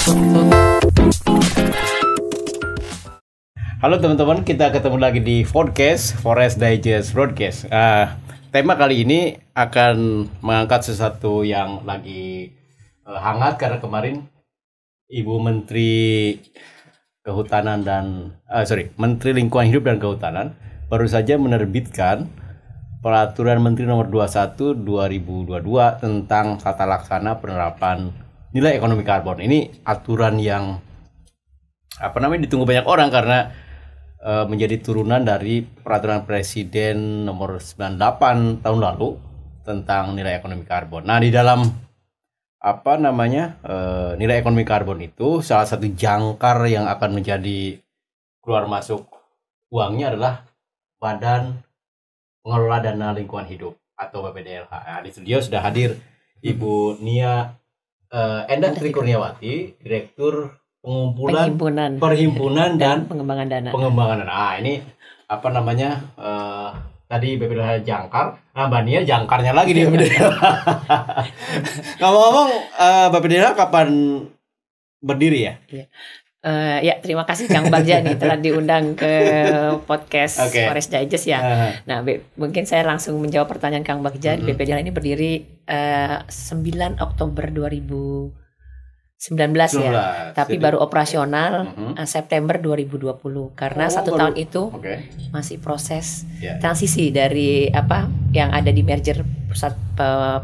Halo teman-teman, kita ketemu lagi di podcast Forest Digest Broadcast. Tema kali ini akan mengangkat sesuatu yang lagi hangat karena kemarin Ibu Menteri Kehutanan dan Menteri Lingkungan Hidup dan Kehutanan baru saja menerbitkan Peraturan Menteri Nomor 21 2022 tentang tata laksana penerapan nilai ekonomi karbon. Ini aturan yang ditunggu banyak orang karena menjadi turunan dari Peraturan Presiden Nomor 98 tahun lalu tentang nilai ekonomi karbon. Nah, di dalam nilai ekonomi karbon itu salah satu jangkar yang akan menjadi keluar masuk uangnya adalah Badan Pengelola Dana Lingkungan Hidup atau BPDLH. Nah, di studio sudah hadir Ibu Nia Endah Trikurniawati, Direktur Perhimpunan dan Pengembangan Dana. Nah, ini tadi BPDLH jangkar. Nah, Mbak Nia jangkarnya lagi di BPDLH. Ngomong-ngomong, BPDLH kapan berdiri ya? Ya, terima kasih Kang Bagja nih telah diundang ke podcast Forest Digest ya. Nah, mungkin saya langsung menjawab pertanyaan Kang Bagja. BPDLH ini berdiri 9 Oktober 2019 ya, tapi baru operasional September 2020 karena tahun itu masih proses transisi dari yang ada di merger Pusat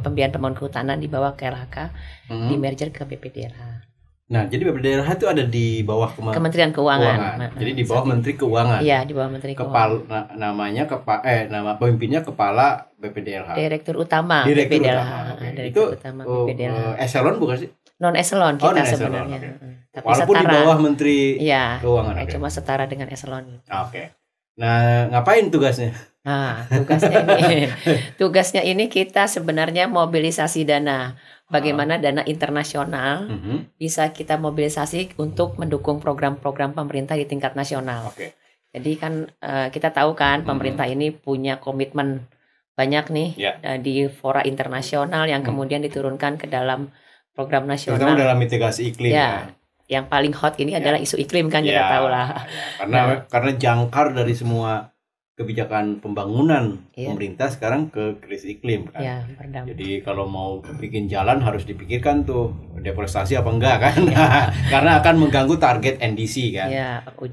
Pembiayaan Pembangunan Kehutanan di bawah KLHK di merger ke BPDLH. Nah, jadi BPDLH itu ada di bawah Kementerian Keuangan. Jadi di bawah Menteri Keuangan. Iya, di bawah Menteri Keuangan. Nama pemimpinnya Kepala BPDLH. Direktur Utama BPDLH. Itu eselon bukan sih? Non eselon kita sebenarnya. Tapi walaupun setara, di bawah Menteri Keuangan. Cuma setara dengan eselon. Nah, ngapain tugasnya? Nah, tugasnya ini kita sebenarnya mobilisasi dana. Bagaimana dana internasional bisa kita mobilisasi untuk mendukung program-program pemerintah di tingkat nasional. Jadi kan kita tahu kan pemerintah ini punya komitmen banyak nih di fora internasional yang kemudian diturunkan ke dalam program nasional. Terutama dalam mitigasi iklim. Ya. Yang paling hot ini adalah isu iklim kan kita tahu lah. Karena jangkar dari semua kebijakan pembangunan pemerintah sekarang ke krisis iklim kan. Jadi kalau mau bikin jalan harus dipikirkan tuh deforestasi apa enggak kan. Karena akan mengganggu target NDC kan.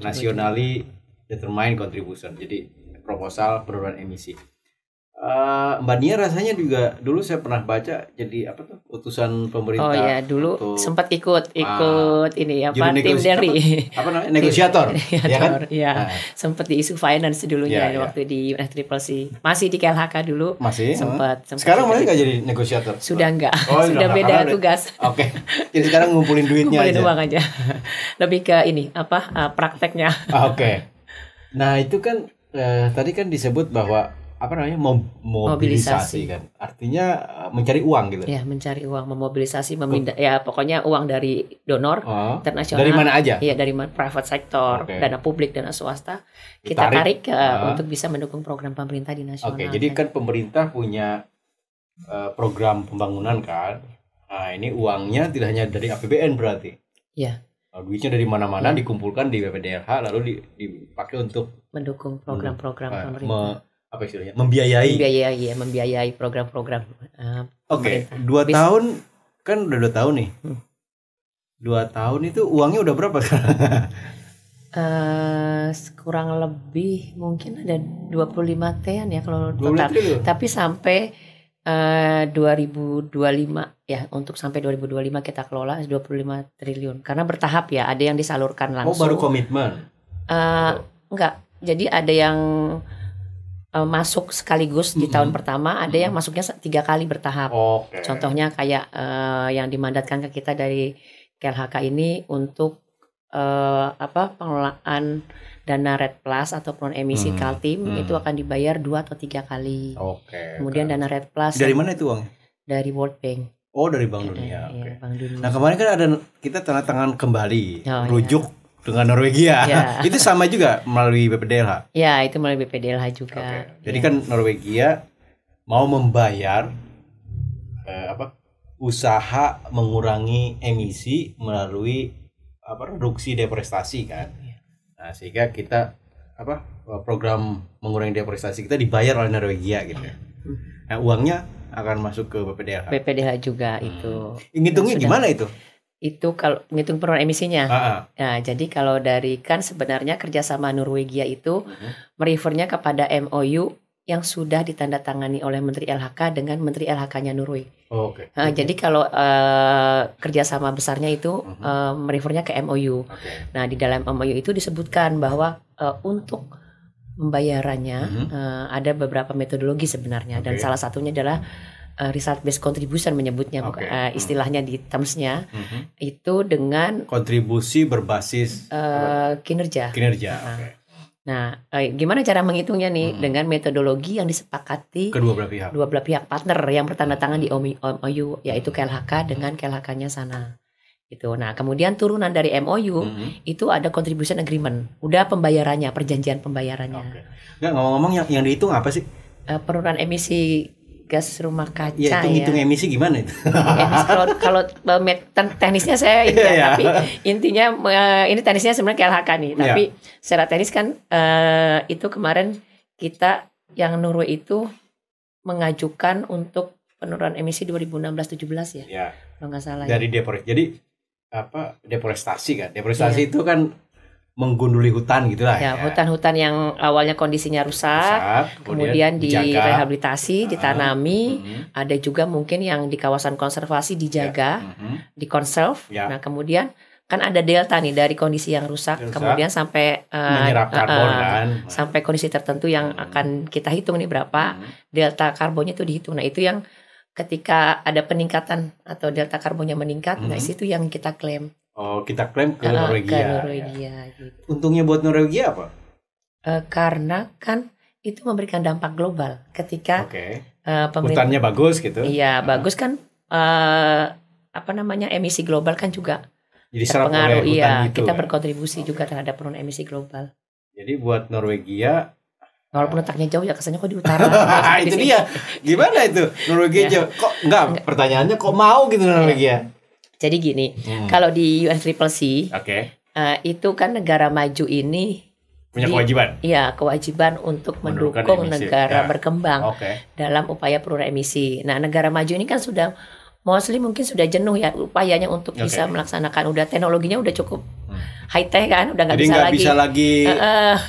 Nationally Determined Contribution. Jadi proposal penurunan emisi. Mbak Nia rasanya juga dulu saya pernah baca jadi utusan pemerintah. Oh ya, dulu sempat ikut ini tim dari negosiator. Ya kan? Iya. Sempat di isu finance dulunya waktu di UNFCCC. Masih di KLHK dulu. Masih. Sempat. Sekarang masih enggak jadi negosiator? Sudah enggak. Sudah beda tugas. Jadi sekarang ngumpulin duitnya aja. Ngumpulin uang aja. Lebih ke ini prakteknya. Nah, itu kan tadi kan disebut bahwa mobilisasi kan artinya mencari uang gitu ya, mencari uang, memobilisasi, pokoknya uang dari donor internasional, dari mana aja, dari private sector, dana publik, dana swasta kita tarik untuk bisa mendukung program pemerintah di nasional. Jadi kan pemerintah punya program pembangunan kan, nah ini uangnya tidak hanya dari APBN berarti duitnya dari mana-mana dikumpulkan di BPDLH lalu dipakai untuk mendukung program-program pemerintah. Membiayai program-program. 2 tahun kan udah 2 tahun nih. 2 tahun itu uangnya udah berapa sekarang? Kurang lebih mungkin ada 25 T-an ya kalau total. Tapi sampai 2025 ya, untuk sampai 2025 kita kelola 25 triliun. Karena bertahap ya, ada yang disalurkan langsung. Baru komitmen? Enggak. Jadi ada yang masuk sekaligus di tahun pertama, ada yang masuknya 3 kali bertahap. Contohnya kayak yang dimandatkan ke kita dari KLHK ini untuk pengelolaan dana Red Plus ataupun emisi Kaltim itu akan dibayar 2 atau 3 kali. Kemudian dana Red Plus dari mana itu uang? Dari World Bank. Dari Bank Dunia. Bank Dunia. Nah, kemarin kan ada kita tanda tangan kembali rujuk dengan Norwegia. Itu sama juga melalui BPDLH. Ya, itu melalui BPDLH juga. Jadi kan Norwegia mau membayar usaha mengurangi emisi melalui reduksi deforestasi kan. Nah, sehingga kita program mengurangi deforestasi kita dibayar oleh Norwegia gitu. Nah, uangnya akan masuk ke BPDH. BPDH juga itu. Ngitungnya gimana itu? Itu kalau ngitung penurunan emisinya. Nah, jadi kalau dari kan sebenarnya kerjasama Norwegia itu merefernya kepada MOU yang sudah ditandatangani oleh Menteri LHK dengan Menteri LHK-nya Norway. Jadi kalau kerjasama besarnya itu merefernya ke MOU. Nah, di dalam MOU itu disebutkan bahwa untuk pembayarannya ada beberapa metodologi sebenarnya, dan salah satunya adalah result based contribution menyebutnya, istilahnya di termsnya itu dengan kontribusi berbasis kinerja. Nah, gimana cara menghitungnya nih? Dengan metodologi yang disepakati kedua belah pihak partner yang bertanda tangan di MOU, yaitu KLHK dengan KLHK-nya sana. Gitu. Nah, kemudian turunan dari MOU itu ada contribution agreement. Udah pembayarannya, perjanjian pembayarannya. Nggak, ngomong-ngomong yang dihitung apa sih? Penurunan emisi gas rumah kaca. Ya, hitung emisi gimana itu? Kalau teknisnya saya ini tapi intinya ini teknisnya sebenarnya KLHK nih. Tapi secara teknis kan itu kemarin kita yang Norway itu mengajukan untuk penurunan emisi 2016-17 ya. Kalau nggak salah. Dari deforestasi kan? Deforestasi itu kan menggunduli hutan gitulah ya. Hutan-hutan yang awalnya kondisinya rusak kemudian direhabilitasi, ditanami, ada juga mungkin yang di kawasan konservasi dijaga, dikonserv. Nah, kemudian kan ada delta nih dari kondisi yang rusak kemudian sampai menyerap karbon kan. Sampai kondisi tertentu yang akan kita hitung nih berapa delta karbonnya itu dihitung. Nah, itu yang ketika ada peningkatan atau delta karbonnya meningkat, nah itu yang kita klaim. Kita klaim ke Norwegia. Gitu. Untungnya buat Norwegia apa? Karena kan itu memberikan dampak global ketika hutannya bagus gitu. Iya, bagus kan emisi global kan juga jadi terpengaruh. Iya, itu, kita berkontribusi juga terhadap penurunan emisi global. Jadi buat Norwegia, walaupun letaknya jauh ya, kesannya kok di utara. Itu dia. Gimana itu Norwegia jauh? Kok enggak? Pertanyaannya kok mau gitu Norwegia? Jadi gini, kalau di UNFCCC, itu kan negara maju ini punya kewajiban. Iya, kewajiban untuk mendukung negara berkembang dalam upaya penurunan emisi. Nah, negara maju ini kan sudah mostly mungkin sudah jenuh ya upayanya untuk bisa melaksanakan, udah teknologinya udah cukup high tech kan, udah nggak bisa lagi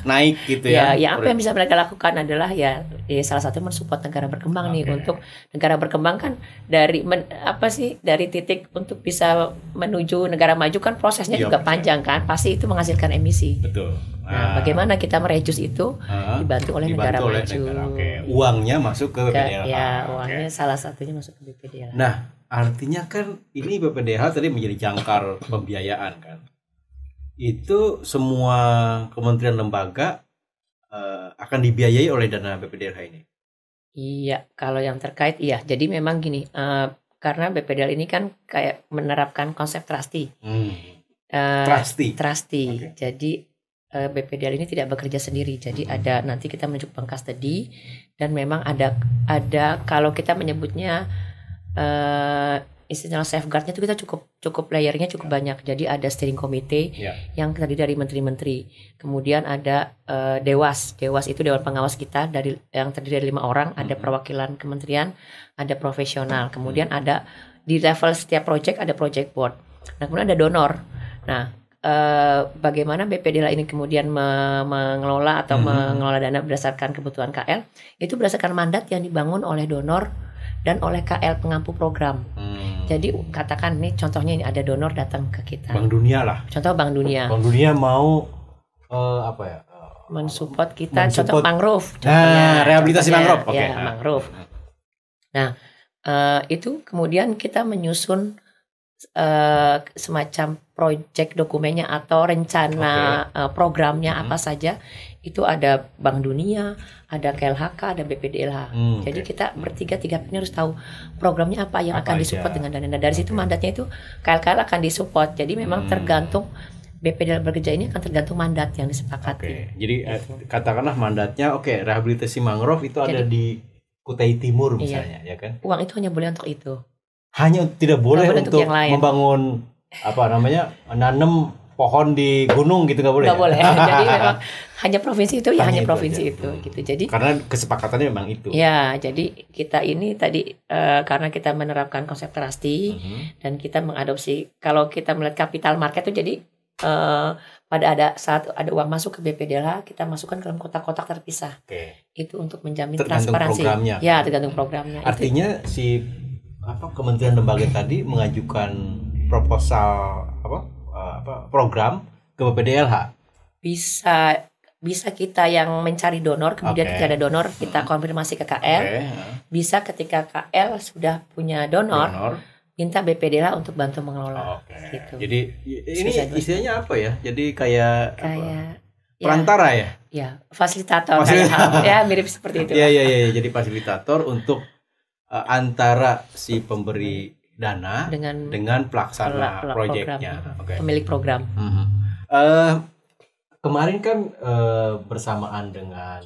naik gitu ya. Ya apa yang bisa mereka lakukan adalah ya salah satu mensupport negara berkembang nih. Untuk negara berkembang kan dari dari titik untuk bisa menuju negara maju kan prosesnya juga panjang kan, pasti itu menghasilkan emisi. Betul. Nah, bagaimana kita mereduce itu dibantu oleh negara maju. Uangnya masuk ke BPDH. Ya, uangnya salah satunya masuk ke BPDH. Nah, artinya kan ini BPDH tadi menjadi jangkar pembiayaan kan. Itu semua kementerian lembaga akan dibiayai oleh dana BPDH ini. Iya, kalau yang terkait iya. Jadi memang gini, karena BPDH ini kan kayak menerapkan konsep trustee. Trustee. Jadi BPDH ini tidak bekerja sendiri. Jadi ada nanti kita menunjuk bank custody dan memang ada kalau kita menyebutnya istilah safeguardnya itu kita cukup layernya cukup banyak. Jadi ada steering committee yang terdiri dari menteri-menteri. Kemudian ada dewas itu dewan pengawas kita yang terdiri dari 5 orang. Ada perwakilan kementerian, ada profesional. Kemudian ada di level setiap project ada project board. Nah, kemudian ada donor. Nah, bagaimana BPDH ini kemudian mengelola atau mengelola dana berdasarkan kebutuhan KL itu berdasarkan mandat yang dibangun oleh donor dan oleh KL pengampu program. Jadi katakan nih contohnya ini ada donor datang ke kita. Bank Dunia lah. Contoh Bank Dunia. Bank Dunia mau mensupport kita, contoh mangrove. Rehabilitasi mangrove. Mangrove. Nah, itu kemudian kita menyusun semacam project dokumennya atau rencana programnya apa saja. Itu ada Bank Dunia, ada KLHK, ada BPDLH. Jadi kita tiga ini harus tahu programnya apa yang akan disupport dengan dana. Dari situ mandatnya itu KLHK akan disupport. Jadi memang tergantung BPDLH bekerja ini akan tergantung mandat yang disepakati. Jadi katakanlah mandatnya rehabilitasi mangrove itu ada di Kutai Timur misalnya, ya kan? Uang itu hanya boleh untuk itu. hanya tidak boleh untuk membangun nanam pohon di gunung gitu, nggak boleh. Nggak boleh. Jadi memang hanya provinsi itu hanya provinsi itu gitu. Jadi karena kesepakatannya memang itu. Ya, jadi kita ini tadi karena kita menerapkan konsep trustee dan kita mengadopsi, kalau kita melihat capital market itu jadi saat ada uang masuk ke BPDLH, kita masukkan ke dalam kotak-kotak terpisah. Itu untuk menjamin transparansi. Programnya. Ya, tergantung programnya. Artinya kementerian lembaga tadi mengajukan proposal program ke BPDLH. Bisa kita yang mencari donor, kemudian ketika ada donor kita konfirmasi ke KL. Bisa ketika KL sudah punya donor, minta BPDLH untuk bantu mengelola. Gitu. Jadi ini istilahnya apa ya? Jadi kayak perantara ya? Ya, fasilitator. Ya, mirip seperti itu. Iya. Jadi fasilitator untuk antara si pemberi dana dengan pelaksana proyeknya, pemilik program. Kemarin kan bersamaan dengan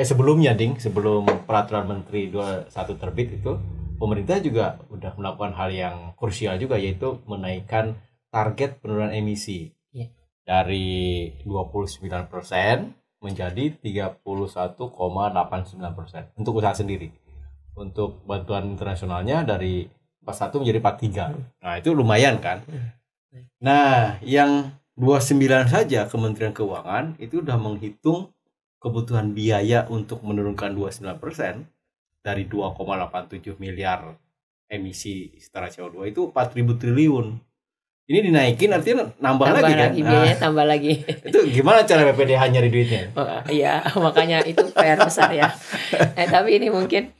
sebelumnya sebelum peraturan Menteri 21 terbit itu, pemerintah juga udah melakukan hal yang krusial juga, yaitu menaikkan target penurunan emisi dari 29% menjadi 31,89% untuk usaha sendiri. Untuk bantuan internasionalnya dari 41 menjadi 43. Nah, itu lumayan kan? Nah, yang 29 saja Kementerian Keuangan itu udah menghitung kebutuhan biaya untuk menurunkan 29% dari 2,87 miliar emisi setara CO2 itu 4.000 triliun. Ini dinaikin artinya nambah lagi kan? Biayanya tambah lagi. Itu gimana cara BPDH nyari duitnya? Iya, makanya itu PR besar ya. Tapi ini mungkin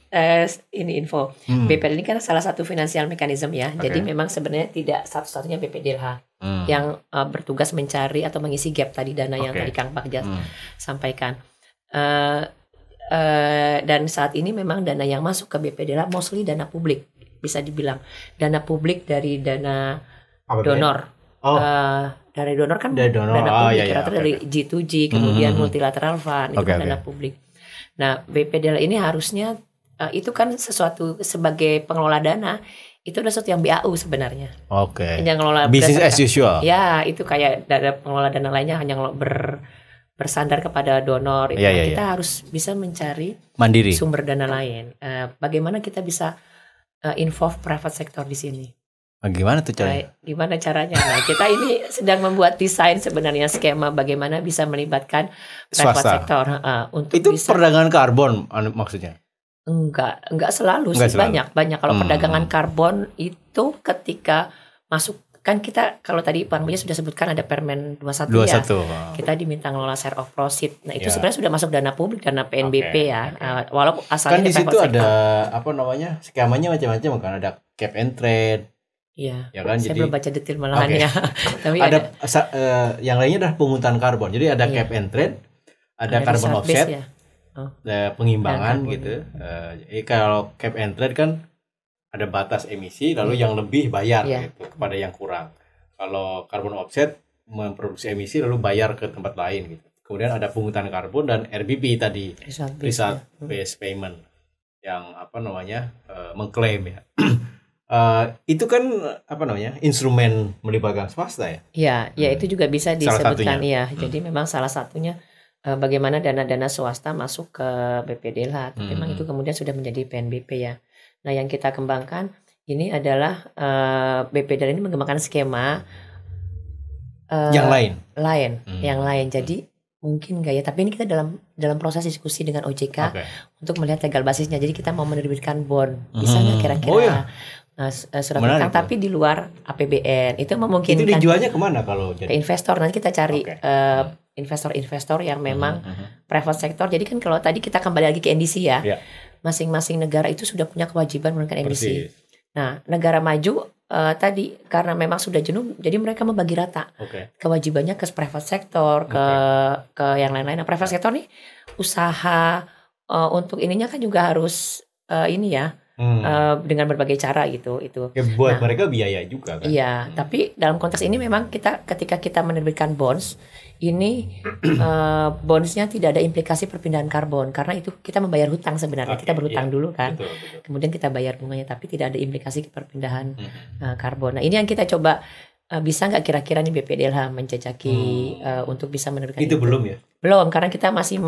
ini info. BPDH ini kan salah satu financial mechanism ya. Jadi memang sebenarnya tidak satu-satunya BPDLH yang bertugas mencari atau mengisi gap tadi dana yang tadi Kang Bagja sampaikan. Dan saat ini memang dana yang masuk ke BPDLH mostly dana publik, bisa dibilang dana publik dari dana donor. Dari donor kan dana publik, dari G2G, kemudian multilateral fund, itu kan dana publik. Nah, BPDLH ini harusnya itu kan sesuatu sebagai pengelola dana, itu adalah sesuatu yang BAU sebenarnya. Yang ngelola business as usual. Ya, itu kayak pengelola dana lainnya hanya bersandar kepada donor. Kita harus bisa mencari mandiri sumber dana lain. Bagaimana kita bisa involve private sector di sini? Gimana tuh caranya? Gimana caranya? Nah, kita ini sedang membuat desain sebenarnya skema bagaimana bisa melibatkan private sector untuk itu bisa. Perdagangan karbon maksudnya? Enggak selalu sih, banyak. Kalau perdagangan karbon itu ketika masuk, kan kita kalau tadi Pak Bagja sudah sebutkan ada Permen 21 ya. Kita diminta ngelola share of proceed. Nah, itu sebenarnya sudah masuk dana publik, dana PNBP ya. Walaupun asalnya kan di situ ada skemanya macam-macam kan, ada cap and trade. Iya. Ya kan, saya belum baca detail malahannya. Tapi ada yang lainnya adalah pungutan karbon. Jadi ada cap and trade, ada carbon offset. Ya? Pengimbangan gitu. Kalau cap and trade kan ada batas emisi, lalu yang lebih bayar gitu kepada yang kurang. Kalau carbon offset memproduksi emisi lalu bayar ke tempat lain gitu. Kemudian ada pungutan karbon dan RBP tadi, result based payment, yang mengklaim ya. Itu kan instrumen melibatkan swasta ya? Ya itu juga bisa disebutkan ya. Jadi memang salah satunya bagaimana dana-dana swasta masuk ke BPDLH. Memang itu kemudian sudah menjadi PNBP ya. Nah, yang kita kembangkan ini adalah BPDLH ini mengembangkan skema yang lain. Jadi mungkin nggak ya, tapi ini kita dalam proses diskusi dengan OJK untuk melihat legal basisnya. Jadi kita mau menerbitkan bond, bisa nggak kira-kira surat utang tapi di luar APBN. Itu memungkinkan. Itu dijualnya kemana kalau jadi? Ke investor. Nanti kita cari investor-investor yang memang private sector. Jadi kan kalau tadi kita kembali lagi ke NDC ya, masing-masing negara itu sudah punya kewajiban menurunkan emisi. Nah, negara maju tadi karena memang sudah jenuh, jadi mereka membagi rata kewajibannya ke private sector, ke yang lain-lain. Nah, private sector nih usaha untuk ininya kan juga harus dengan berbagai cara gitu itu. Ya, buat mereka biaya juga kan. Iya, tapi dalam konteks ini memang ketika kita menerbitkan bonds ini bonusnya tidak ada implikasi perpindahan karbon karena itu kita membayar hutang sebenarnya. Kita berhutang dulu kan, betul. Kemudian kita bayar bunganya, tapi tidak ada implikasi perpindahan karbon. Nah ini yang kita coba, bisa nggak kira-kira nih BPDLH menjajaki untuk bisa menerbitkan itu? Belum ya? Belum, karena kita masih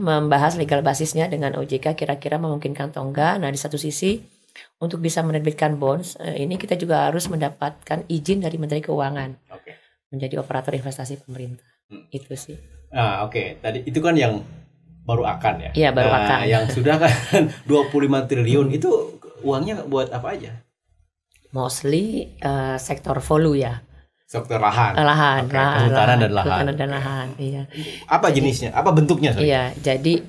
membahas legal basisnya dengan OJK kira-kira memungkinkan atau enggak. Nah di satu sisi untuk bisa menerbitkan bonds, ini kita juga harus mendapatkan izin dari Menteri Keuangan menjadi operator investasi pemerintah. Itu sih. Oke. Tadi itu kan yang baru akan ya? Iya, baru akan. Yang sudah kan 25 triliun itu uangnya buat apa aja? Mostly sektor volume ya. Sektor lahan. Kehutanan dan lahan. Iya. Apa jenisnya? Apa bentuknya? Iya, jadi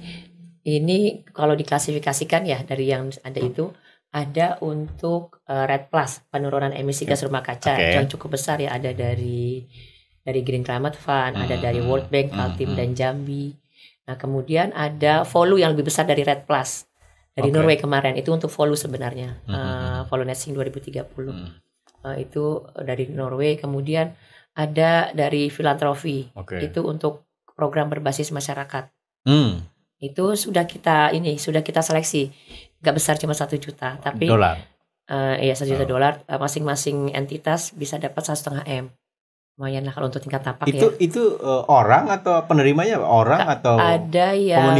ini kalau diklasifikasikan ya dari yang ada itu, ada untuk REDD Plus, penurunan emisi gas rumah kaca yang cukup besar ya, ada dari Green Climate Fund, ada dari World Bank, Kaltim dan Jambi. Nah kemudian ada volume yang lebih besar dari REDD Plus dari Norway kemarin, itu untuk volume sebenarnya, volume Netsing 2030 itu dari Norway. Kemudian ada dari filantropi, itu untuk program berbasis masyarakat. Itu sudah kita seleksi, nggak besar, cuma 1 juta, tapi dolar. 1 juta dolar, masing-masing entitas bisa dapat 1,5 M. Lumayan lah kalau untuk tingkat tapak ya. Itu orang atau penerimanya orang atau ada yang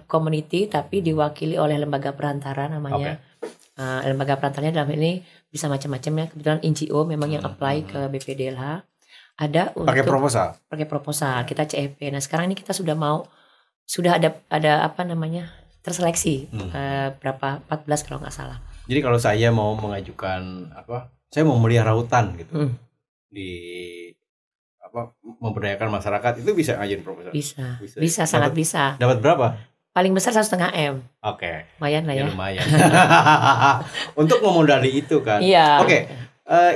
community, tapi diwakili oleh lembaga perantara namanya. Lembaga perantaranya dalam ini bisa macam-macam ya. Kebetulan NGO memang yang apply ke BPDLH. Ada untuk pakai proposal. Kita CEP. Nah sekarang ini kita sudah ada terseleksi berapa 14 kalau nggak salah. Jadi kalau saya mau mengajukan saya mau melihara hutan gitu di memberdayakan masyarakat, itu bisa ngajuin proposal? Bisa sangat bisa. Dapat berapa? Paling besar 1,5 M. Lumayan lah ya. Lumayan. Untuk memodali itu kan. Iya.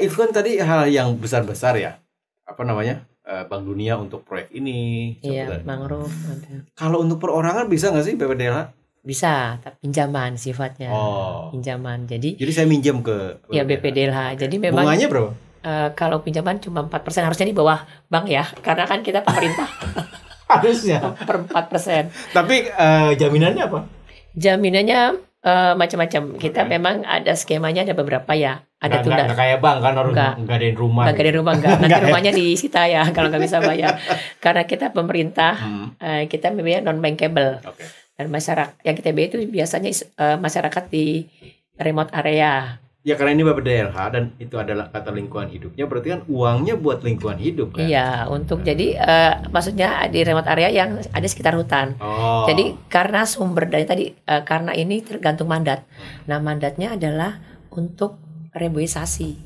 Itu kan tadi hal yang besar-besar ya. Bank Dunia untuk proyek ini. Iya, mangrove. Kalau untuk perorangan bisa nggak sih BPDLH? Bisa, tapi pinjaman sifatnya. Pinjaman. Jadi saya minjem ke BPDLH. Jadi memang bunganya berapa? Kalau pinjaman cuma 4%, harusnya di bawah bank ya, karena kan kita pemerintah. Harusnya. Per 4%. Tapi jaminannya apa? Jaminannya macam-macam. Kita memang ada skemanya, ada beberapa ya. Ada tunda. Nggak kayak bank kan, harus ngadain rumah. Nggak ngadain rumah, nggak. Nanti rumahnya disita ya kalau nggak bisa bayar. Karena kita pemerintah, kita membayar non bankable. Dan masyarakat yang kita bayar itu biasanya masyarakat di remote area. Ya karena ini BPDLH dan itu adalah kata lingkungan hidupnya, berarti kan uangnya buat lingkungan hidup kan? Iya, untuk jadi maksudnya di remote area yang ada sekitar hutan. Jadi karena sumber daya tadi, karena ini tergantung mandat. Nah mandatnya adalah untuk reboisasi.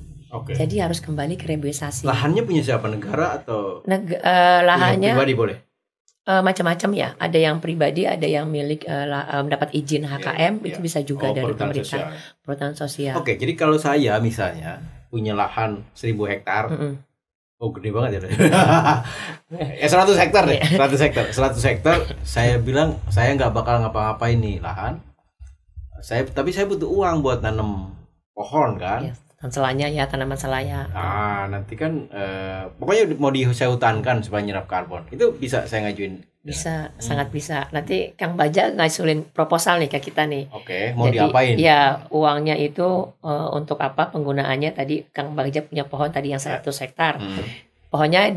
Jadi harus kembali ke reboisasi. Lahannya punya siapa? Negara atau? Lahannya pribadi boleh? Macam-macam ya. Ada yang pribadi, ada yang milik mendapat izin HKM, itu bisa juga dari pemerintah. Perhutanan sosial. Jadi kalau saya misalnya punya lahan 1.000 hektar, gede banget ya. 100 hektar deh, 100 hektar. Saya bilang saya nggak bakal ngapa-ngapain nih lahan. Tapi saya butuh uang buat nanam pohon kan. Tanaman selaya. Nanti kan pokoknya mau saya hutankan supaya nyerap karbon. Itu bisa saya ngajuin. Bisa, sangat bisa. Nanti Kang Bagja ngasulin proposal nih ke kita nih. Mau diapain? Ya, uangnya itu untuk apa penggunaannya? Tadi Kang Bagja punya pohon tadi yang 100 hektar. Pohonnya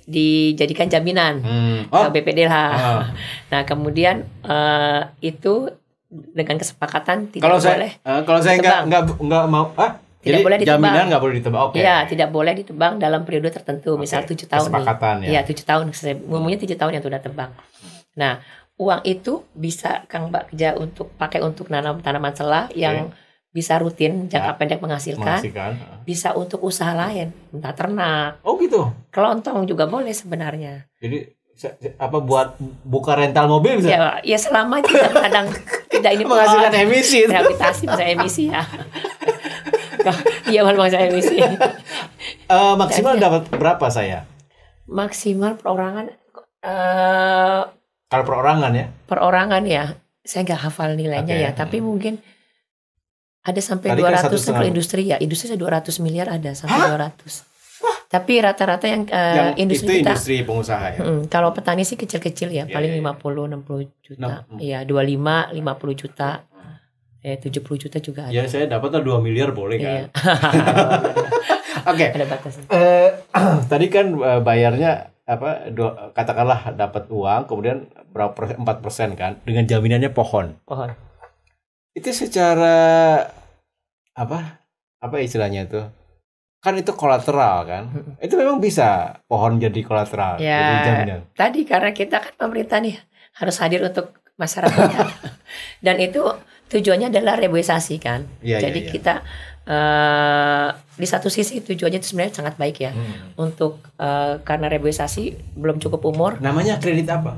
dijadikan jaminan ke BPDLH. Nah, kemudian itu dengan kesepakatan tidak boleh. Kalau saya nggak mau tidak boleh ditebang. Jaminan nggak boleh ditebang. Iya, tidak boleh ditebang dalam periode tertentu. Misal 7 tahun nih. Ya. Iya, 7 tahun. Ngomongnya 7 tahun yang sudah tebang. Nah, uang itu bisa Kang Bagja pakai untuk nanam tanaman selah yang bisa rutin, jangka pendek menghasilkan. Bisa untuk usaha lain, entah ternak. Gitu. Kelontong juga boleh sebenarnya. Jadi buat buka rental mobil bisa? Ya selama tidak ini menghasilkan emisi. Rehabilitasi masa emisi ya. Iya, masa emisi. Maksimal dapat berapa saya? Maksimal perorangan. Kalau perorangan ya? Perorangan ya, saya nggak hafal nilainya ya, tapi mungkin ada sampai 200 kalau industri ya. Industri 200 miliar ada sampai 200. Wah, Tapi rata-rata yang industri itu kita, industri pengusaha ya. Kalau petani sih kecil-kecil ya, paling 50-60 juta. Iya, 25-50 juta. 70 juta juga ada. Ya saya dapat 2 miliar boleh kan. Oke. Ada batasnya. Tadi kan bayarnya katakanlah dapat uang kemudian berapa 4% kan dengan jaminannya pohon. Itu secara apa istilahnya itu? Kan itu kolateral kan. Itu memang bisa pohon jadi kolateral, jadi jaminan. Tadi karena kita kan pemerintah nih harus hadir untuk masyarakat. Dan itu tujuannya adalah reboisasi kan. Jadi kita di satu sisi tujuannya itu sebenarnya sangat baik ya. Untuk karena reboisasi belum cukup umur. Namanya kredit apa?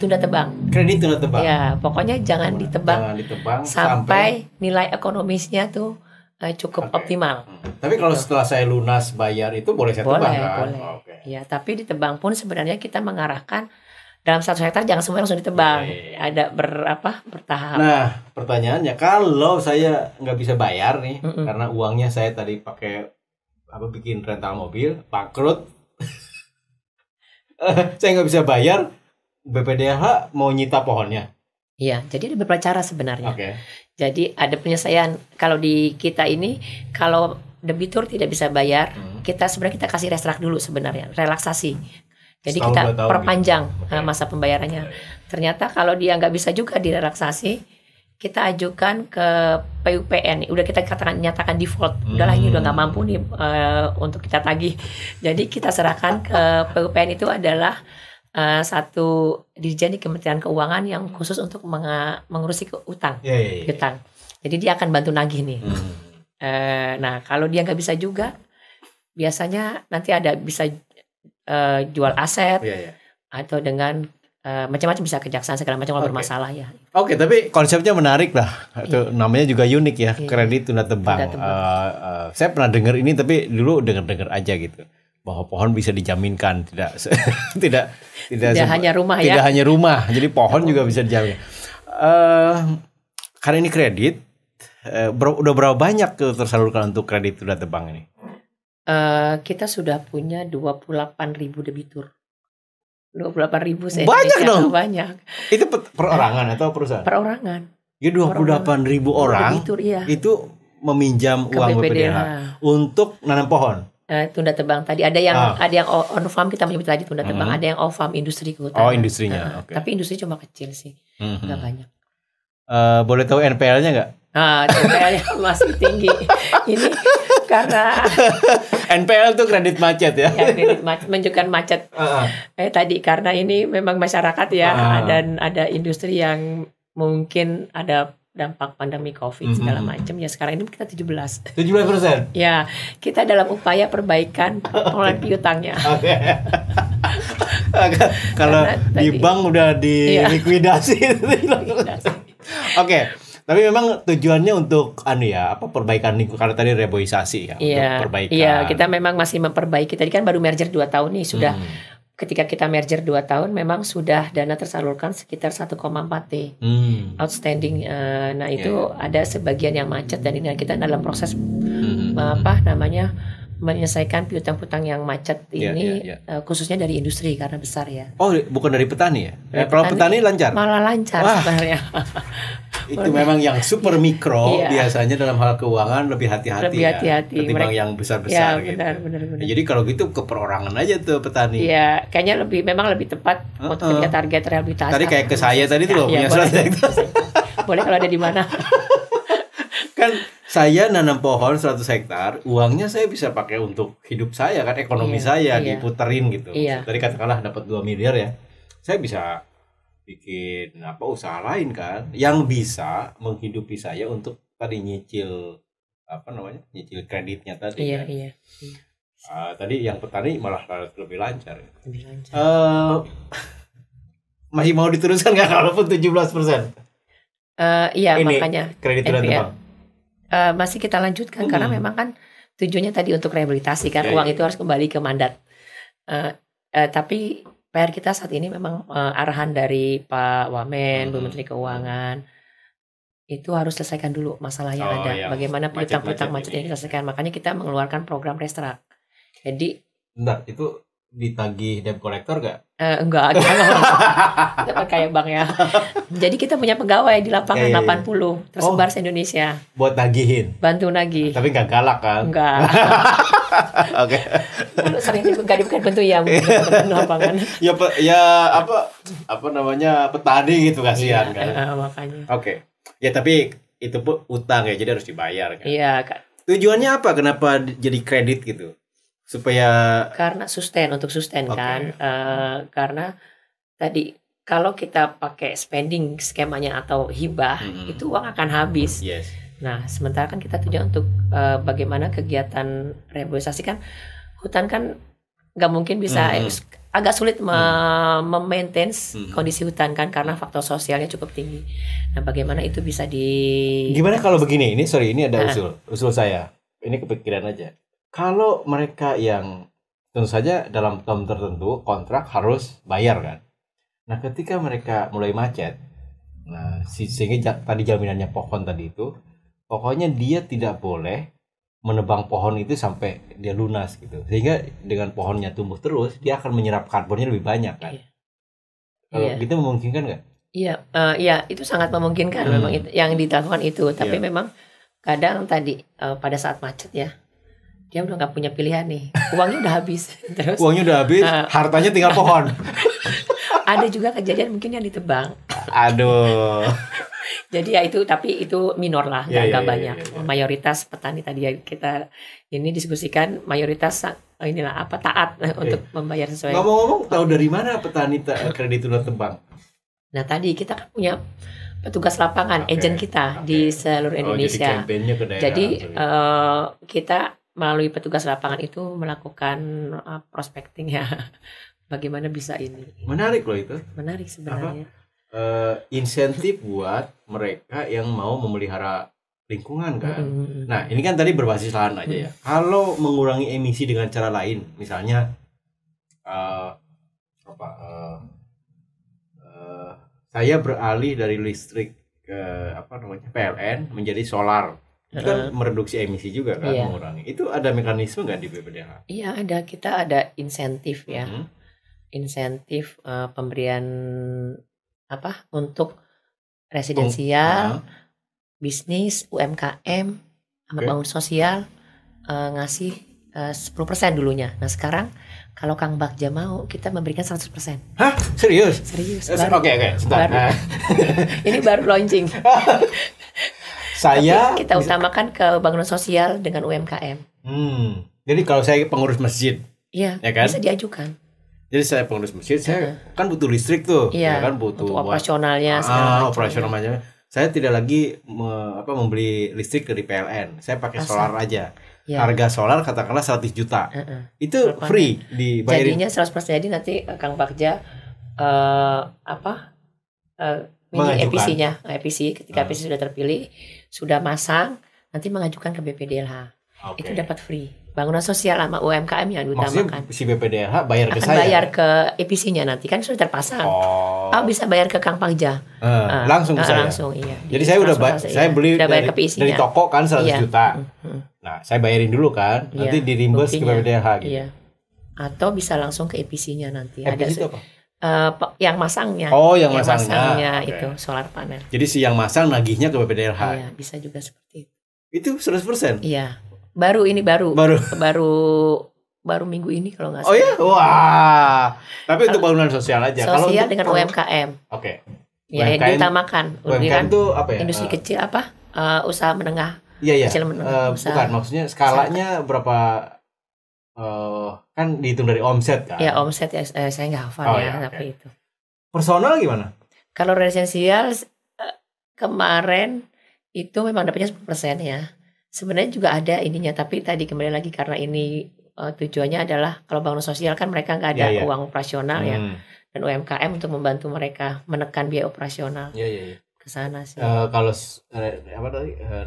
Tunda tebang. Kredit tunda tebang. Ya, pokoknya jangan ditebang sampai nilai ekonomisnya tuh cukup optimal. Tapi kalau setelah saya lunas bayar itu boleh saya tebang kan? Boleh. Ya, tapi ditebang pun sebenarnya kita mengarahkan dalam 1 hektar jangan semua langsung ditebang. Ada bertahap. Nah, pertanyaannya kalau saya nggak bisa bayar nih karena uangnya saya tadi pakai bikin rental mobil, bangkrut. Saya nggak bisa bayar, BPDH mau nyita pohonnya. Iya, jadi ada beberapa cara sebenarnya. Jadi ada penyelesaian. Kalau di kita ini, kalau debitur tidak bisa bayar, kita sebenarnya kita kasih restruk dulu sebenarnya, relaksasi. Jadi kita perpanjang masa pembayarannya. Ternyata kalau dia nggak bisa juga direlaksasi, kita ajukan ke PUPN. Udah kita nyatakan default. Udahlah ini udah nggak mampu nih untuk kita tagih. Jadi kita serahkan ke PUPN itu adalah satu dirjen di Kementerian Keuangan yang khusus untuk mengurusi utang. Utang. Jadi dia akan bantu nagih nih. Nah kalau dia nggak bisa juga, biasanya nanti ada bisa jual aset atau dengan macam-macam bisa kejaksaan segala macam kalau bermasalah ya. Tapi konsepnya menarik lah. Itu namanya juga unik ya, kredit tunda tebang. Saya pernah dengar ini tapi dulu dengar aja gitu. Bahwa pohon bisa dijaminkan, tidak hanya rumah ya. Tidak hanya rumah, jadi pohon juga bisa dijamin. Karena ini kredit, udah berapa banyak tersalurkan untuk kredit tunda tebang ini? Kita sudah punya 28.000 debitur. 28.000 banyak dong. Banyak. Itu perorangan atau perusahaan? Perorangan. Ya 28.000 orang debitur, itu meminjam uang BPDH untuk nanam pohon. Tunda tebang tadi ada yang on farm kita menyebut tadi tunda tebang, ada yang off farm industri kehutanan. Industrinya. Tapi industri cuma kecil sih, nggak banyak. Boleh tahu NPL-nya nggak? NPL-nya masih tinggi. Ini karena NPL itu kredit macet ya. Kredit macet, menunjukkan macet. Tadi karena ini memang masyarakat ya, dan ada industri yang mungkin ada dampak pandemi COVID segala macam ya. Sekarang ini kita 17%. Ya, kita dalam upaya perbaikan pengelolaan piutangnya. Kalau di bank udah dilikuidasi. Tapi memang tujuannya untuk perbaikan lingkungan, karena tadi reboisasi ya, untuk perbaikan. Iya, kita memang masih memperbaiki. Tadi kan baru merger 2 tahun nih sudah. Ketika kita merger 2 tahun memang sudah dana tersalurkan sekitar 1,4 T outstanding. Nah itu ada sebagian yang macet dan ini kita dalam proses menyelesaikan piutang-piutang yang macet ini. Khususnya dari industri karena besar ya. Bukan dari petani ya? Kalau petani lancar? Malah lancar sebenarnya. Itu memang yang super mikro biasanya dalam hal keuangan lebih hati-hati ketimbang yang besar-besar gitu. Benar. Jadi kalau gitu ke perorangan aja tuh petani. Iya, kayaknya memang lebih tepat untuk target rehabilitasi. Tadi kayak ke saya tadi tuh punya 100 hektar. Boleh kalau ada di mana. Kan saya nanam pohon 100 hektar, uangnya saya bisa pakai untuk hidup saya kan, ekonomi saya diputerin gitu. Tadi katakanlah dapat 2 miliar ya. Saya bisa bikin usaha lain kan yang bisa menghidupi saya untuk tadi nyicil kreditnya tadi. Tadi yang petani malah lebih lancar. Masih mau diteruskan nggak kalaupun 17%? Makanya kredit tebang. Masih kita lanjutkan karena memang kan tujuannya tadi untuk rehabilitasi kan, uang itu harus kembali ke mandat. Tapi PR kita saat ini memang arahan dari Pak Wamen, Bu Menteri Keuangan, itu harus selesaikan dulu masalah yang ada. Bagaimana piutang-piutang macet ini diselesaikan. Makanya kita mengeluarkan program restruk. Jadi Bentar, itu ditagih debt collector gak? Enggak. Dapat kayak bank ya. Jadi kita punya pegawai di lapangan 80 tersebar se-Indonesia. Buat nagihin. Bantu nagih. Tapi nggak galak kan? Enggak. Oke. Sering nggak bukan bentuk ya lapangan. Ya apa namanya petani gitu kasihan kan. Makanya. Oke. Ya tapi itu pun utang ya, jadi harus dibayar kan. Iya, Kak. Tujuannya apa? Kenapa jadi kredit gitu? Supaya karena untuk sustain kan. Karena tadi kalau kita pakai spending skemanya atau hibah itu uang akan habis. Yes. Nah, sementara kan kita tujuan untuk bagaimana kegiatan reboisasi kan, hutan kan nggak mungkin bisa agak sulit memaintain kondisi hutan kan karena faktor sosialnya cukup tinggi. Nah, bagaimana itu bisa Gimana kalau begini? Ini ada usul saya. Ini kepikiran aja. Kalau mereka yang tentu saja dalam term tertentu kontrak harus bayar kan. Nah, ketika mereka mulai macet, nah sehingga tadi jaminannya pohon tadi itu, pokoknya dia tidak boleh menebang pohon itu sampai dia lunas gitu. Sehingga dengan pohonnya tumbuh terus, dia akan menyerap karbonnya lebih banyak kan. Kalau gitu memungkinkan nggak? Iya, itu sangat memungkinkan memang yang dilakukan itu. Tapi memang kadang tadi pada saat macet ya, dia udah nggak punya pilihan nih, uangnya udah habis. Terus uangnya udah habis, hartanya tinggal pohon. Ada juga kejadian mungkin yang ditebang. Aduh. Jadi ya itu, tapi itu minor lah, nggak banyak. Mayoritas petani tadi ya kita ini diskusikan mayoritas inilah taat untuk membayar sesuai. Ngomong-ngomong, tahu dari mana petani kredit udah tebang? Nah tadi kita kan punya petugas lapangan, agen kita di seluruh Indonesia. Jadi kita melalui petugas lapangan itu melakukan prospecting ya, bagaimana bisa ini. Menarik loh itu. Menarik sebenarnya. Insentif buat mereka yang mau memelihara lingkungan kan. Nah ini kan tadi berbasis lahan aja ya. Kalau mengurangi emisi dengan cara lain, misalnya saya beralih dari listrik ke PLN menjadi solar. Itu kan mereduksi emisi juga kan, mengurangi. Itu ada mekanisme nggak di BPDH? Iya ada, kita ada insentif ya, insentif pemberian untuk residensial, bisnis, UMKM, sama bangun sosial ngasih 10% dulunya. Nah sekarang kalau Kang Bagja mau, kita memberikan 100%. Hah? Serius? Serius. Oke, sebentar. Ini baru launching. Tapi kita utamakan ke bangunan sosial dengan UMKM. Jadi kalau saya pengurus masjid, ya kan? Bisa diajukan. Jadi saya pengurus masjid, saya kan butuh listrik tuh, ya kan butuh untuk operasionalnya. Operasionalnya. Saya tidak lagi membeli listrik dari PLN. Saya pakai solar aja. Harga solar katakanlah 100 juta. Itu free dibayarin. Jadinya 100%. Jadi nanti Kang Bagja EPC-nya, ketika EPC sudah terpilih, sudah masang, nanti mengajukan ke BPDLH. Itu dapat free. Bangunan sosial sama UMKM yang diutamakan. Maksudnya si BPDLH bayar ke saya? Bayar ke EPC-nya nanti, kan sudah terpasang. Bisa bayar ke Kang Bagja. Langsung ke saya? Langsung, iya. Jadi saya beli dari toko kan 100 juta. Nah, saya bayarin dulu kan, nanti di-reimburse ke BPDLH gitu. Iya. Atau bisa langsung ke EPC-nya nanti. EPC itu apa? Yang masangnya. Yang masangnya itu solar panel. Jadi si yang masang nagihnya ke BPDLH. Iya, bisa juga seperti Itu itu. 100%? Iya. Baru minggu ini kalau nggak salah. Oh ya? Wah. Tapi untuk bangunan sosial aja. Sosial dengan UMKM. Oke. Ya, yang diutamakan. UMKM itu apa ya? Industri kecil usaha menengah. Iya. Kecil menengah. Bukan, maksudnya skalanya berapa? Kan dihitung dari omset kan? Ya omset ya, saya nggak hafal tapi itu. Personal gimana? Kalau residensial kemarin itu memang dapatnya 10% ya. Sebenarnya juga ada ininya, tapi tadi kembali lagi karena ini tujuannya adalah kalau bangunan sosial kan mereka nggak ada uang operasional ya, dan UMKM untuk membantu mereka menekan biaya operasional. Ke sana sih. Kalau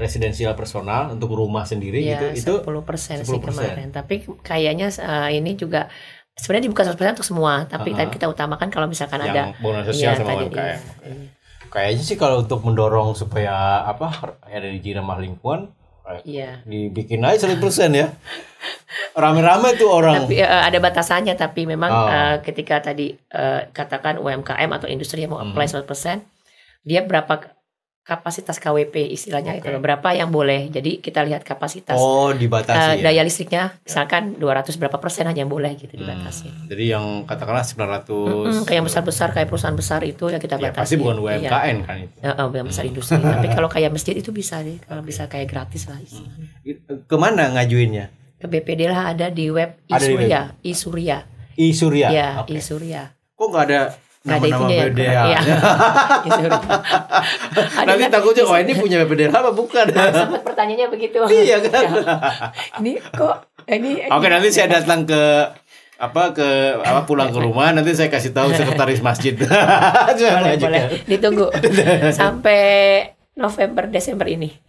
residensial personal untuk rumah sendiri itu 10% sih kemarin. Tapi kayaknya ini juga sebenarnya dibuka 100% untuk semua, tapi tadi kita utamakan kalau misalkan yang ada bangunan sosial sama UMKM. Kayaknya sih kalau untuk mendorong supaya energi ramah lingkungan Iya. Dibikin aja 100% ya. Rame-rame tuh orang. Tapi ada batasannya, tapi memang ketika tadi katakan UMKM atau industri yang mau apply 100%, dia berapa kapasitas KWP istilahnya itu, berapa yang boleh. Jadi kita lihat kapasitas dibatasi daya listriknya, misalkan 200 berapa persen hanya boleh gitu dibatasi. Jadi yang katakanlah 900 kayak yang besar-besar, kayak perusahaan besar itu yang kita batasi. Pasti bukan UMKM kan itu. Yang besar industri. Tapi kalau kayak masjid itu bisa deh, kalau bisa kayak gratis lah istilahnya. Kemana ngajuinnya? Ke BPD lah, ada di web iSurya. iSurya. Ya, iSurya. Kok nggak ada nama-nama BPDH? Iya. Nanti takutnya, ini punya BPDH apa bukan? Sempat pertanyaannya begitu. Iya kan? Ini kok ini. Oke, nanti saya datang ke pulang ke rumah, nanti saya kasih tahu sekretaris masjid. boleh. Ditunggu sampai November Desember ini.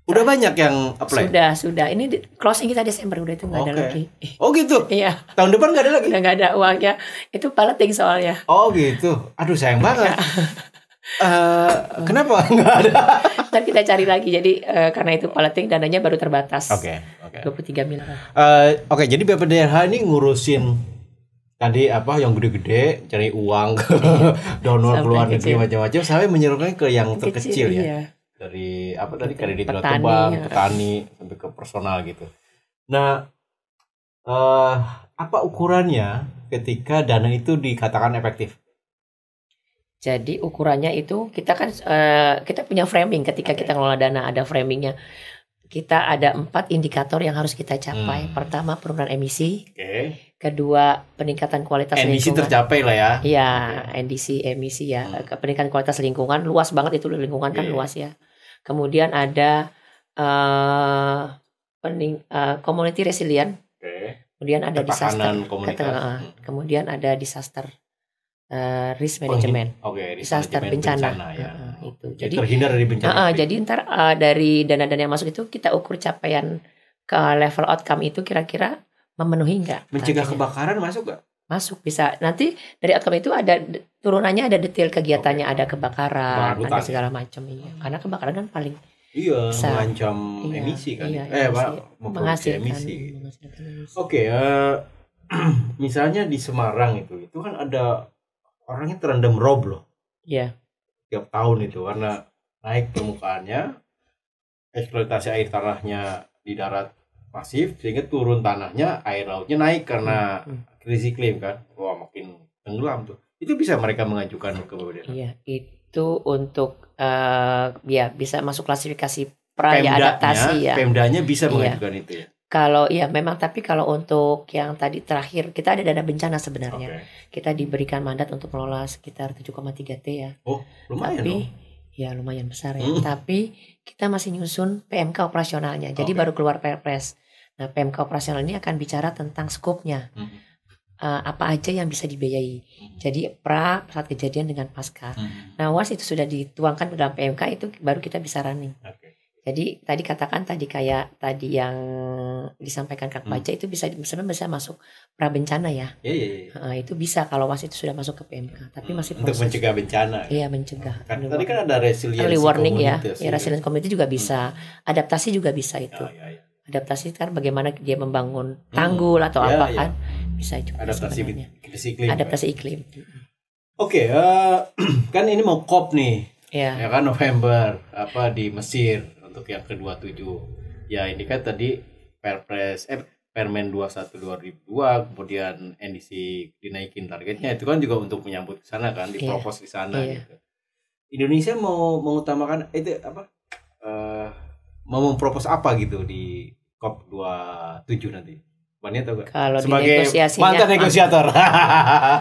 Udah banyak yang apply? Sudah. Ini closing kita Desember, udah itu nggak ada lagi. Oh gitu? Iya. Tahun depan nggak ada lagi? Udah nggak ada uangnya. Itu balloting soalnya. Oh gitu. Aduh sayang banget. Kenapa nggak ada? Ntar kita cari lagi. Jadi karena itu balloting, dananya baru terbatas. Oke. 23 miliar. Oke, jadi BPDH ini ngurusin tadi yang gede-gede, cari uang, donor keluar negeri macam-macam, sampai menyalurkan ke yang terkecil ya. Iya. Dari kredit bank, petani sampai ke personal gitu. Nah, apa ukurannya ketika dana itu dikatakan efektif? Jadi ukurannya itu kita kan kita punya framing ketika kita ngelola dana, ada framingnya. Kita ada 4 indikator yang harus kita capai. Pertama, penurunan emisi. Kedua, peningkatan kualitas lingkungan. Emisi tercapai lah ya. Iya, NDC emisi ya. Peningkatan kualitas lingkungan, luas banget itu, lingkungan kan luas ya. Kemudian ada community resilient. Kemudian ada disaster. Kemudian ada disaster risk management. Disaster bencana. Itu. Jadi terhindar dari bencana. Jadi ntar dari dana-dana yang masuk itu kita ukur capaian ke level outcome itu kira-kira memenuhi enggak? Mencegah kebakaran masuk enggak? Masuk, bisa. Nanti dari outcome itu ada turunannya, ada detail kegiatannya, ada kebakaran, ada segala macam. Iya. Karena kebakaran kan paling mengancam emisi kan. Menghasilkan emisi. Oke, misalnya di Semarang itu kan ada orangnya terendam rob loh. Iya. Tiap tahun itu karena naik permukaannya, eksploitasi air tanahnya di darat masif, sehingga turun tanahnya, air lautnya naik karena krisis iklim kan. Wah, makin tenggelam tuh. Itu bisa mereka mengajukan ke BPDH. Iya, itu untuk bisa masuk klasifikasi adaptasi ya. Pemdanya bisa mengajukan itu ya. Kalau memang, tapi kalau untuk yang tadi terakhir, kita ada dana bencana sebenarnya. Kita diberikan mandat untuk mengelola sekitar 7,3 T ya. Oh, lumayan dong. Ya lumayan besar ya. Tapi kita masih nyusun PMK operasionalnya. Jadi baru keluar Perpres. Nah, PMK operasional ini akan bicara tentang skopnya. Apa aja yang bisa dibiayai. Jadi saat kejadian dengan pasca. Nah, once itu sudah dituangkan dalam PMK, itu baru kita bisa running. Jadi kayak tadi yang disampaikan Kak Baja itu bisa masuk prabencana ya. Itu bisa kalau once itu sudah masuk ke PMK. Tapi masih proses. Untuk mencegah bencana. Iya, mencegah. Tadi kan ada resiliency early warning ya. Resilience community juga bisa. Adaptasi juga bisa itu. Adaptasi kan bagaimana dia membangun tanggul atau apa kan. Bisa juga. Adaptasi iklim. Oke, kan ini mau COP nih. Ya kan November di Mesir untuk yang ke-27. Ya ini kan tadi Permen 21/2002, kemudian NDC dinaikin targetnya, itu kan juga untuk menyambut ke sana kan, dipropos di sana gitu. Indonesia mau mengutamakan itu mau mempropos apa gitu di COP 27 nanti? Banyak tahu gak? Kalau sebagai negosiasinya, mantan negosiator.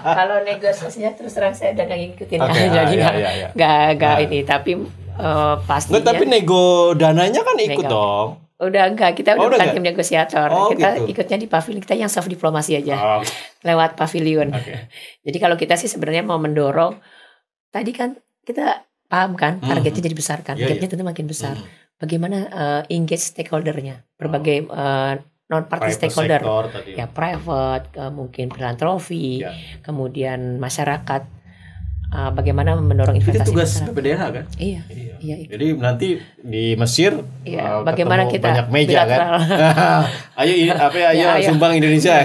Kalau negosiasinya terus terang saya udah gak ngikutin jadi nggak ini, tapi pastinya. Tapi nego dananya kan ikut dong. Udah enggak, kita udah bukan tim negosiator. Kita ikutnya di pavilion, kita yang soft diplomasi aja. Lewat pavilion. Jadi kalau kita sih sebenarnya mau mendorong, tadi kan kita paham kan targetnya jadi besar kan. Targetnya tentu makin besar. Bagaimana engage stakeholdernya, berbagai non-party stakeholder, private, mungkin filantropi, kemudian masyarakat bagaimana mendorong investasi. Itu tugas BPDH kan? Iya. Jadi nanti di Mesir bagaimana kita banyak meja bilateral. Kan? ayo sumbang Indonesia.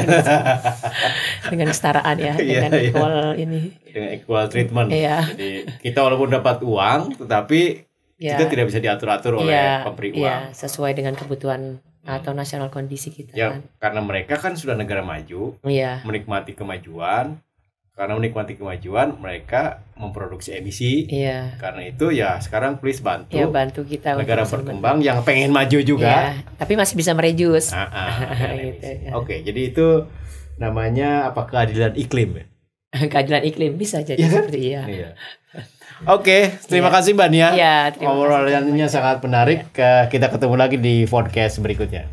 Dengan kesetaraan ya, dengan equal ini. Dengan equal treatment. Jadi kita walaupun dapat uang, tetapi kita tidak bisa diatur-atur oleh pemberi uang. Sesuai dengan kebutuhan atau nasional kondisi kita. Ya, karena mereka kan sudah negara maju, menikmati kemajuan. Karena menikmati kemajuan, mereka memproduksi emisi. Karena itu ya sekarang please bantu. Bantu kita. Negara berkembang yang pengen maju juga. Tapi masih bisa mereduce. Gitu. Oke, jadi itu namanya apa, keadilan iklim ya? Keadilan iklim bisa jadi seperti Oke, terima kasih Mbak Nia. Terima kasih. Obrolannya sangat menarik. Kita ketemu lagi di podcast berikutnya.